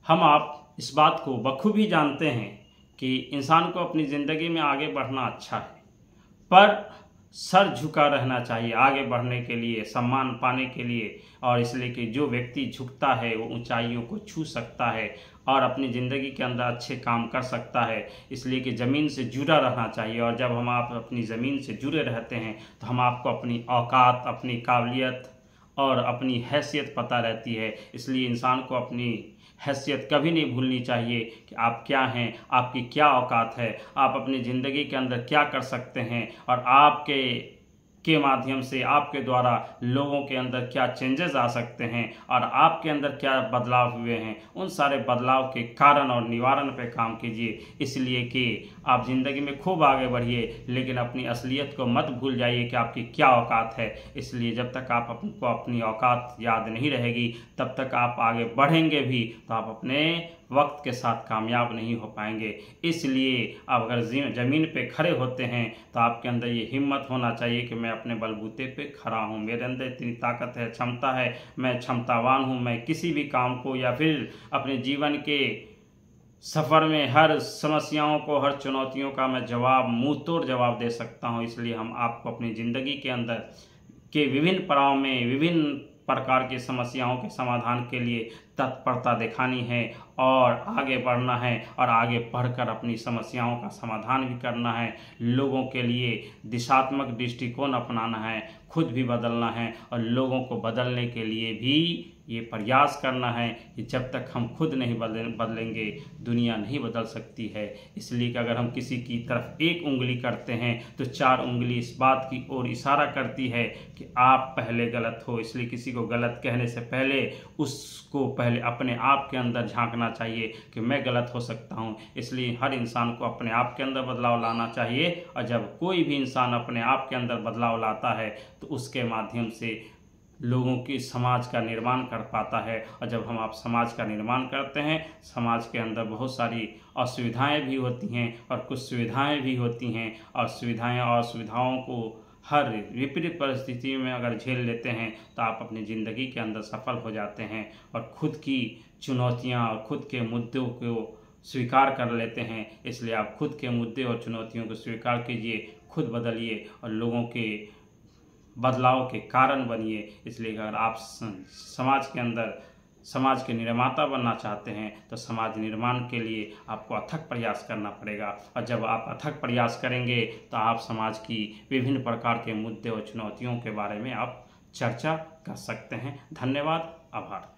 हम आप इस बात को बखूबी जानते हैं कि इंसान को अपनी ज़िंदगी में आगे बढ़ना अच्छा है, पर सर झुका रहना चाहिए आगे बढ़ने के लिए, सम्मान पाने के लिए। और इसलिए कि जो व्यक्ति झुकता है वो ऊंचाइयों को छू सकता है और अपनी ज़िंदगी के अंदर अच्छे काम कर सकता है। इसलिए कि ज़मीन से जुड़ा रहना चाहिए, और जब हम आप अपनी ज़मीन से जुड़े रहते हैं तो हम आपको अपनी औकात, अपनी काबिलियत और अपनी हैसियत पता रहती है। इसलिए इंसान को अपनी हैसियत कभी नहीं भूलनी चाहिए कि आप क्या हैं, आपकी क्या औकात है, आप अपनी ज़िंदगी के अंदर क्या कर सकते हैं, और आपके माध्यम से, आपके द्वारा लोगों के अंदर क्या चेंजेस आ सकते हैं और आपके अंदर क्या बदलाव हुए हैं। उन सारे बदलाव के कारण और निवारण पे काम कीजिए, इसलिए कि आप ज़िंदगी में खूब आगे बढ़िए, लेकिन अपनी असलियत को मत भूल जाइए कि आपकी क्या औकात है। इसलिए जब तक आप आपको अपनी औकात याद नहीं रहेगी तब तक आप आगे बढ़ेंगे भी तो आप अपने वक्त के साथ कामयाब नहीं हो पाएंगे। इसलिए आप अगर ज़मीन पे खड़े होते हैं तो आपके अंदर ये हिम्मत होना चाहिए कि मैं अपने बलबूते पे खड़ा हूँ, मेरे अंदर इतनी ताकत है, क्षमता है, मैं क्षमतावान हूँ, मैं किसी भी काम को या फिर अपने जीवन के सफ़र में हर समस्याओं को, हर चुनौतियों का मैं जवाब, मुंह तोड़ जवाब दे सकता हूँ। इसलिए हम आपको अपनी ज़िंदगी के अंदर के विभिन्न पड़ाव में विभिन्न प्रकार की समस्याओं के समाधान के लिए तत्परता दिखानी है और आगे बढ़ना है, और आगे बढ़कर अपनी समस्याओं का समाधान भी करना है। लोगों के लिए दिशात्मक दृष्टिकोण अपनाना है, खुद भी बदलना है, और लोगों को बदलने के लिए भी ये प्रयास करना है कि जब तक हम खुद नहीं बदलेंगे दुनिया नहीं बदल सकती है। इसलिए कि अगर हम किसी की तरफ एक उंगली करते हैं तो चार उंगली इस बात की ओर इशारा करती है कि आप पहले गलत हो। इसलिए किसी को गलत कहने से पहले उसको पहले अपने आप के अंदर झांकना चाहिए कि मैं गलत हो सकता हूँ। इसलिए हर इंसान को अपने आप के अंदर बदलाव लाना चाहिए, और जब कोई भी इंसान अपने आप के अंदर बदलाव लाता है तो उसके माध्यम से लोगों की समाज का निर्माण कर पाता है। और जब हम आप समाज का निर्माण करते हैं, समाज के अंदर बहुत सारी असुविधाएं भी होती हैं और कुछ सुविधाएं भी होती हैं, और सुविधाएं और असुविधाओं को हर विपरीत परिस्थिति में अगर झेल लेते हैं तो आप अपनी ज़िंदगी के अंदर सफल हो जाते हैं और खुद की चुनौतियां और खुद के मुद्दों को स्वीकार कर लेते हैं। इसलिए आप खुद के मुद्दे और चुनौतियों को स्वीकार कीजिए, खुद बदलिए और लोगों के बदलाव के कारण बनिए। इसलिए अगर आप समाज के अंदर समाज के निर्माता बनना चाहते हैं तो समाज निर्माण के लिए आपको अथक प्रयास करना पड़ेगा, और जब आप अथक प्रयास करेंगे तो आप समाज की विभिन्न प्रकार के मुद्दे और चुनौतियों के बारे में आप चर्चा कर सकते हैं। धन्यवाद, आभार।